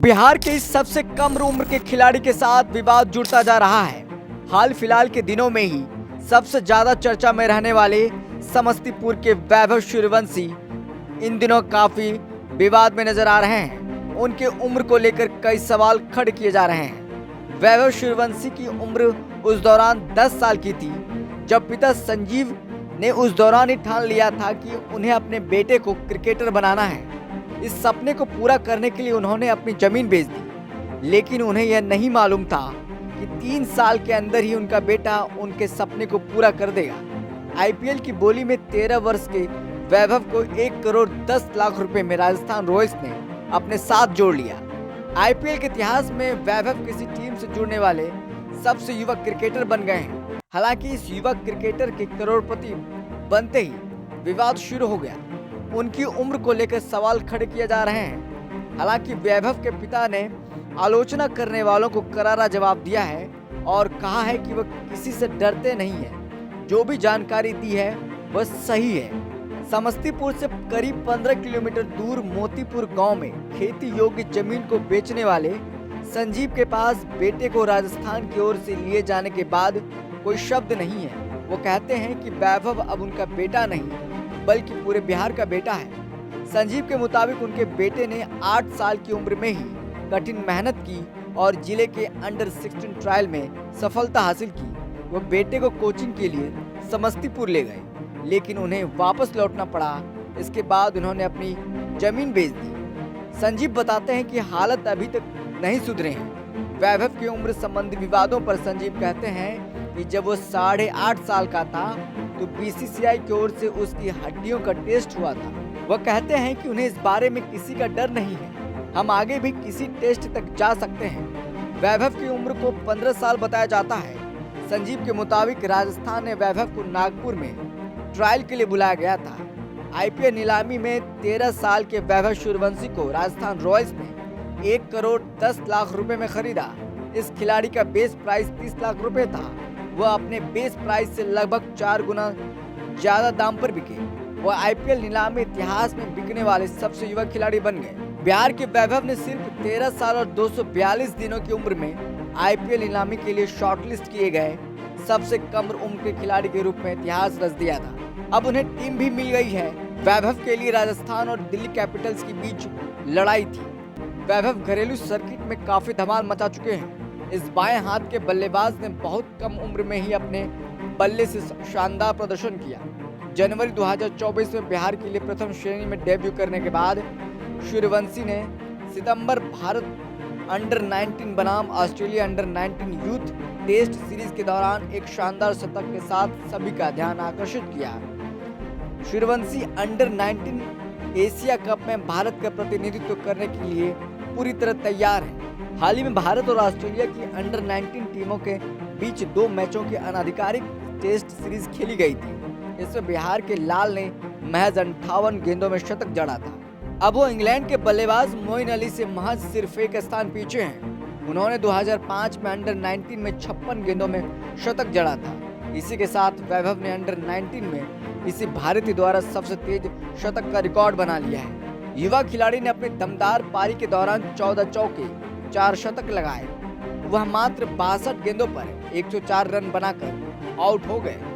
बिहार के इस सबसे कम उम्र के खिलाड़ी के साथ विवाद जुड़ता जा रहा है। हाल फिलहाल के दिनों में ही सबसे ज्यादा चर्चा में रहने वाले समस्तीपुर के वैभव सूर्यवंशी इन दिनों काफी विवाद में नजर आ रहे हैं। उनके उम्र को लेकर कई सवाल खड़े किए जा रहे हैं। वैभव सूर्यवंशी की उम्र उस दौरान 10 साल की थी जब पिता संजीव ने उस दौरान ही ठान लिया था कि उन्हें अपने बेटे को क्रिकेटर बनाना है। इस सपने को पूरा करने के लिए उन्होंने अपनी जमीन बेच दी, लेकिन उन्हें यह नहीं मालूम था कि 3 साल के अंदर ही उनका बेटा उनके सपने को पूरा कर देगा। आईपीएल की बोली में 13 वर्ष के वैभव को 1 करोड़ 10 लाख रुपए में राजस्थान रॉयल्स ने अपने साथ जोड़ लिया। आईपीएल के इतिहास में वैभव किसी टीम से जुड़ने वाले सबसे युवा क्रिकेटर बन गए हैं। हालांकि इस युवा क्रिकेटर के करोड़पति बनते ही विवाद शुरू हो गया। उनकी उम्र को लेकर सवाल खड़े किए जा रहे हैं। हालांकि वैभव के पिता ने आलोचना करने वालों को करारा जवाब दिया है और कहा है कि वह किसी से डरते नहीं है। जो भी जानकारी दी है वह सही है। समस्तीपुर से करीब 15 किलोमीटर दूर मोतीपुर गांव में खेती योग्य जमीन को बेचने वाले संजीव के पास बेटे को राजस्थान की ओर से लिए जाने के बाद कोई शब्द नहीं है। वो कहते हैं कि वैभव अब उनका बेटा नहीं बल्कि पूरे बिहार का बेटा है। संजीव के मुताबिक उनके बेटे ने 8 साल की उम्र में ही कठिन मेहनत की और जिले के अंडर 16 ट्रायल में सफलता हासिल की। वो बेटे को कोचिंग के लिए समस्तीपुर ले गए, लेकिन उन्हें वापस लौटना पड़ा। इसके बाद उन्होंने अपनी जमीन बेच दी। संजीव बताते हैं कि हालत अभी तक नहीं सुधरे हैं। वैभव की उम्र संबंधी विवादों पर संजीव कहते हैं कि जब वो 8.5 साल का था तो बीसीसीआई की ओर से उसकी हड्डियों का टेस्ट हुआ था। वह कहते हैं कि उन्हें इस बारे में किसी का डर नहीं है, हम आगे भी किसी टेस्ट तक जा सकते हैं। वैभव की उम्र को 15 साल बताया जाता है। संजीव के मुताबिक राजस्थान ने वैभव को नागपुर में ट्रायल के लिए बुलाया गया था। आईपीएल नीलामी में 13 साल के वैभव सूर्यवंशी को राजस्थान रॉयल्स ने 1 करोड़ 10 लाख रुपए में खरीदा। इस खिलाड़ी का बेस प्राइस 30 लाख रुपए था। वह अपने बेस प्राइस से लगभग 4 गुना ज्यादा दाम पर बिके। वह आईपीएल नीलामी इतिहास में बिकने वाले सबसे युवा खिलाड़ी बन गए। बिहार के वैभव ने सिर्फ 13 साल और 242 दिनों की उम्र में आईपीएल नीलामी के लिए शॉर्टलिस्ट किए गए सबसे कम उम्र के खिलाड़ी के रूप में इतिहास रच दिया था। अब उन्हें टीम भी मिल गई है। वैभव के लिए राजस्थान और दिल्ली कैपिटल्स के बीच लड़ाई थी। वैभव घरेलू सर्किट में काफी धमाल मचा चुके हैं। इस बाएं हाथ के बल्लेबाज ने बहुत कम उम्र में ही अपने बल्ले से शानदार प्रदर्शन किया। जनवरी 2024 में बिहार के लिए प्रथम श्रेणी में डेब्यू करने के बाद सूर्यवंशी ने सितंबर भारत अंडर 19 बनाम Australia under 19 youth test series के दौरान एक शानदार शतक के साथ सभी का ध्यान आकर्षित किया। सूर्यवंशी अंडर 19 एशिया कप में भारत का प्रतिनिधित्व करने के लिए पूरी तरह तैयार है। हाल ही में भारत और ऑस्ट्रेलिया की अंडर 19 टीमों के बीच 2 मैचों की अनाधिकारिक टेस्ट सीरीज खेली गई थी। इसमें बिहार के लाल ने महज 58 गेंदों में शतक जड़ा था। अब वो इंग्लैंड के बल्लेबाज मोइन अली से महज सिर्फ 1 स्थान पीछे हैं। उन्होंने 2005 में अंडर 19 में 56 गेंदों में शतक जड़ा था। इसी के साथ वैभव ने अंडर 19 में किसी भारतीय द्वारा सबसे तेज शतक का रिकॉर्ड बना लिया है। युवा खिलाड़ी ने अपनी दमदार पारी के दौरान 14 चौके 4 शतक लगाए। वह मात्र 62 गेंदों पर 104 रन बनाकर आउट हो गए।